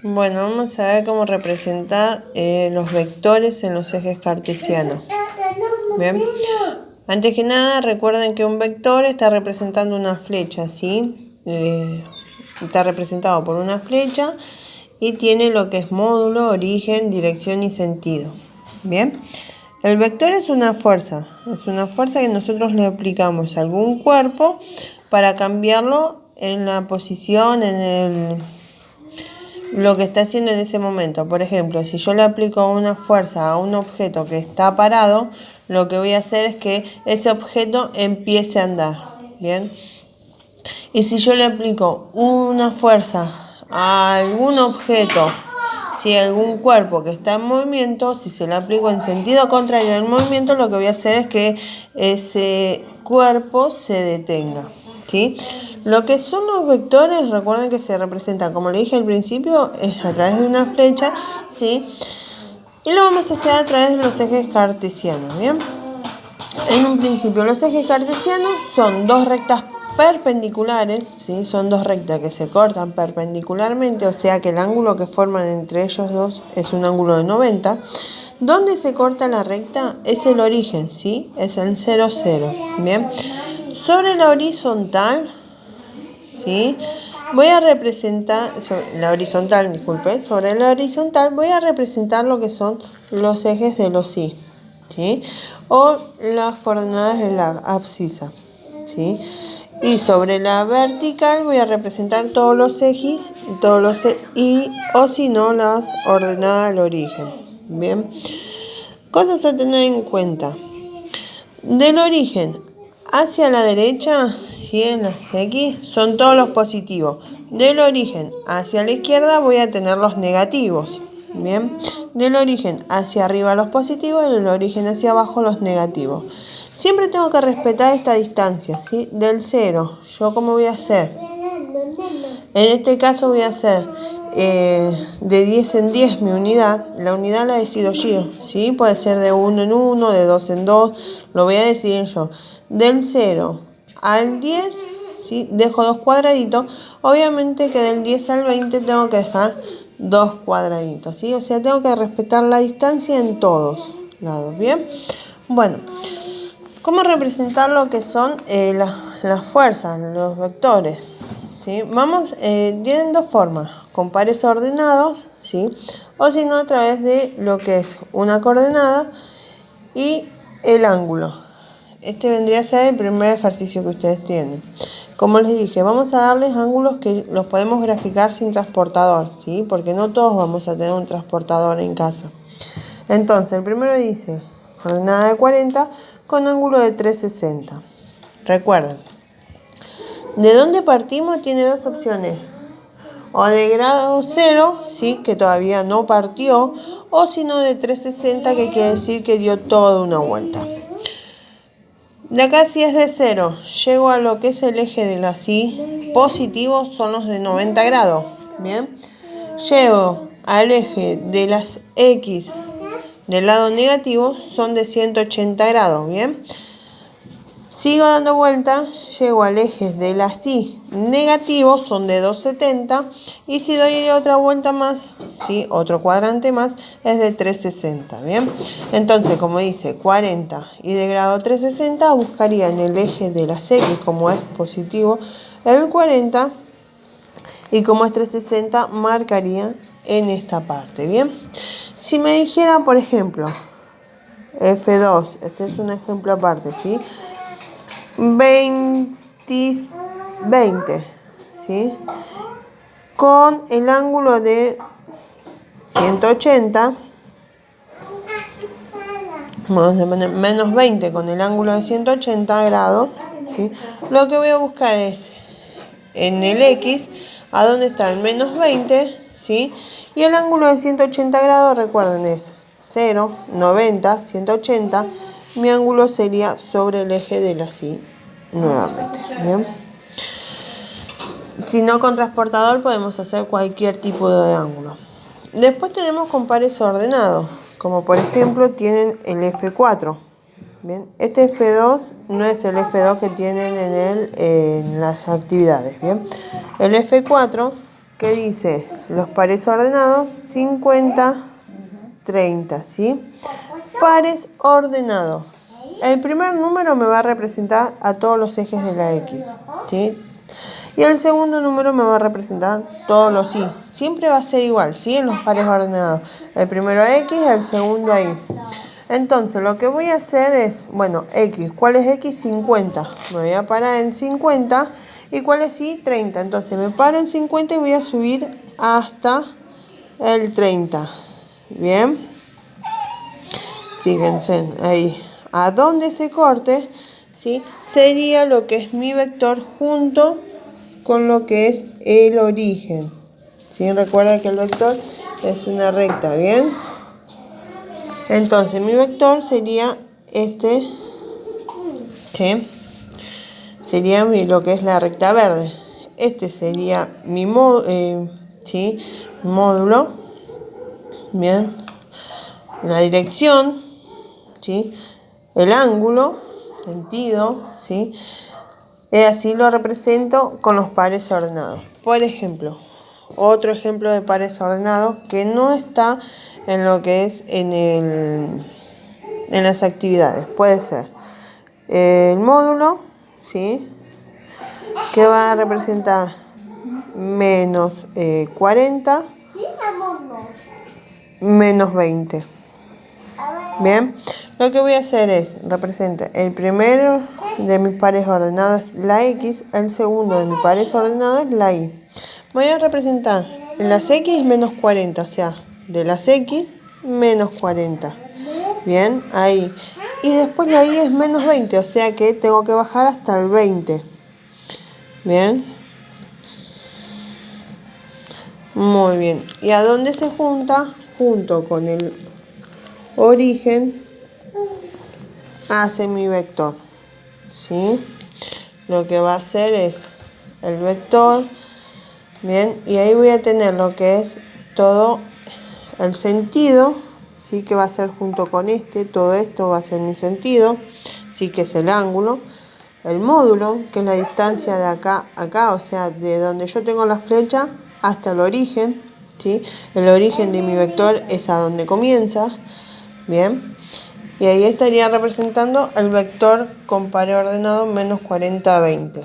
Bueno, vamos a ver cómo representar los vectores en los ejes cartesianos. Bien. Antes que nada, recuerden que un vector está representando una flecha, ¿sí? Está representado por una flecha y tiene lo que es módulo, origen, dirección y sentido. Bien. El vector es una fuerza que nosotros le aplicamos a algún cuerpo para cambiarlo en la posición, lo que está haciendo en ese momento. Por ejemplo, si yo le aplico una fuerza a un objeto que está parado, lo que voy a hacer es que ese objeto empiece a andar. Bien. Y si yo le aplico una fuerza a algún objeto, si algún cuerpo que está en movimiento, si se lo aplico en sentido contrario del movimiento, lo que voy a hacer es que ese cuerpo se detenga, ¿sí? Lo que son los vectores, recuerden que se representan, como le dije al principio, es a través de una flecha, ¿sí? Y lo vamos a hacer a través de los ejes cartesianos, ¿bien? En un principio, los ejes cartesianos son dos rectas perpendiculares, ¿sí? Son dos rectas que se cortan perpendicularmente, o sea que el ángulo que forman entre ellos dos es un ángulo de 90. Donde se corta la recta es el origen, ¿sí? Es el 0, 0. Bien. Sobre la horizontal, ¿sí? Voy a representar, sobre la horizontal voy a representar lo que son los ejes de los Y, ¿sí? O las coordenadas de la abscisa, ¿sí? Y sobre la vertical voy a representar todos los ejes, y, o si no, las ordenadas al origen. Bien. Cosas a tener en cuenta. Del origen hacia la derecha, ¿sí? En las X son todos los positivos. Del origen hacia la izquierda voy a tener los negativos. Bien. Del origen hacia arriba los positivos y del origen hacia abajo los negativos. Siempre tengo que respetar esta distancia, ¿sí? Del 0. ¿Yo cómo voy a hacer? En este caso voy a hacer de 10 en 10 mi unidad. La unidad la decido yo, ¿sí? Puede ser de 1 en 1, de 2 en 2, lo voy a decidir yo. Del 0 al 10, ¿sí? Dejo 2 cuadraditos. Obviamente que del 10 al 20 tengo que dejar 2 cuadraditos, ¿sí? O sea, tengo que respetar la distancia en todos lados, ¿bien? Bueno, ¿cómo representar lo que son las fuerzas, los vectores? ¿Sí? Tienen dos formas, con pares ordenados, ¿sí? O si no, a través de lo que es una coordenada y el ángulo. Este vendría a ser el primer ejercicio que ustedes tienen. Como les dije, vamos a darles ángulos que los podemos graficar sin transportador, ¿sí? Porque no todos vamos a tener un transportador en casa. Entonces, el primero dice coordenada de 40 con ángulo de 360. Recuerden, ¿de dónde partimos? Tiene dos opciones. O de grado 0, ¿sí? Que todavía no partió, o si no de 360, que quiere decir que dio toda una vuelta. De acá, si es de 0, llego a lo que es el eje de las Y positivos, son los de 90 grados. Bien. Llego al eje de las X del lado negativo, son de 180 grados. Bien. Sigo dando vuelta, llego al eje de las Y negativos, son de 270, y si doy otra vuelta más, ¿sí? Otro cuadrante más, es de 360, ¿bien? Entonces, como dice 40 y de grado 360, buscaría en el eje de las X, como es positivo, el 40, y como es 360, marcaría en esta parte, ¿bien? Si me dijera, por ejemplo, F2, este es un ejemplo aparte, ¿sí? 20, ¿sí? Con el ángulo de 180, vamos a poner menos 20 con el ángulo de 180 grados, ¿sí? Lo que voy a buscar es en el X, a dónde está el menos 20, ¿sí? Y el ángulo de 180 grados, recuerden, es 0, 90, 180. Mi ángulo sería sobre el eje de la Y nuevamente, ¿bien? Si no con transportador podemos hacer cualquier tipo de ángulo. Después tenemos con pares ordenados, como por ejemplo tienen el F4. Bien, este F2 no es el F2 que tienen en las actividades. Bien, el F4 que dice los pares ordenados 50, 30, ¿sí? Pares ordenados. El primer número me va a representar a todos los ejes de la X, ¿sí? Y el segundo número me va a representar todos los Y. Siempre va a ser igual, ¿sí? En los pares ordenados. El primero X, el segundo Y. Entonces, lo que voy a hacer es, bueno, X. ¿Cuál es X? 50. Me voy a parar en 50. ¿Y cuál es Y? 30. Entonces, me paro en 50 y voy a subir hasta el 30. ¿Bien? Fíjense ahí. A donde se corte, ¿sí? Sería lo que es mi vector junto con lo que es el origen. ¿Sí? Recuerda que el vector es una recta, ¿bien? Entonces mi vector sería este, ¿sí? Sería lo que es la recta verde. Este sería mi ¿sí? módulo, ¿bien? La dirección, ¿sí? El ángulo, sentido, ¿sí? Y así lo represento con los pares ordenados. Por ejemplo, otro ejemplo de pares ordenados que no está en lo que es en las actividades. Puede ser el módulo, ¿sí? Que va a representar menos 40, menos 20. Bien, lo que voy a hacer es representar el primero de mis pares ordenados la X, el segundo de mis pares ordenados la Y. Voy a representar las X menos 40, o sea, de las X menos 40. Bien, ahí. Y después la Y es menos 20, o sea que tengo que bajar hasta el 20. Bien. Muy bien. ¿Y a dónde se junta? Junto con el origen hace mi vector, ¿sí? Lo que va a hacer es el vector, bien, y ahí voy a tener lo que es todo el sentido, ¿sí? Que va a ser junto con todo esto va a ser mi sentido, sí, que es el ángulo, el módulo, que es la distancia de acá a acá, o sea, de donde yo tengo la flecha hasta el origen, ¿sí? El origen de mi vector es a donde comienza, bien. Y ahí estaría representando el vector con par ordenado menos 40, 20.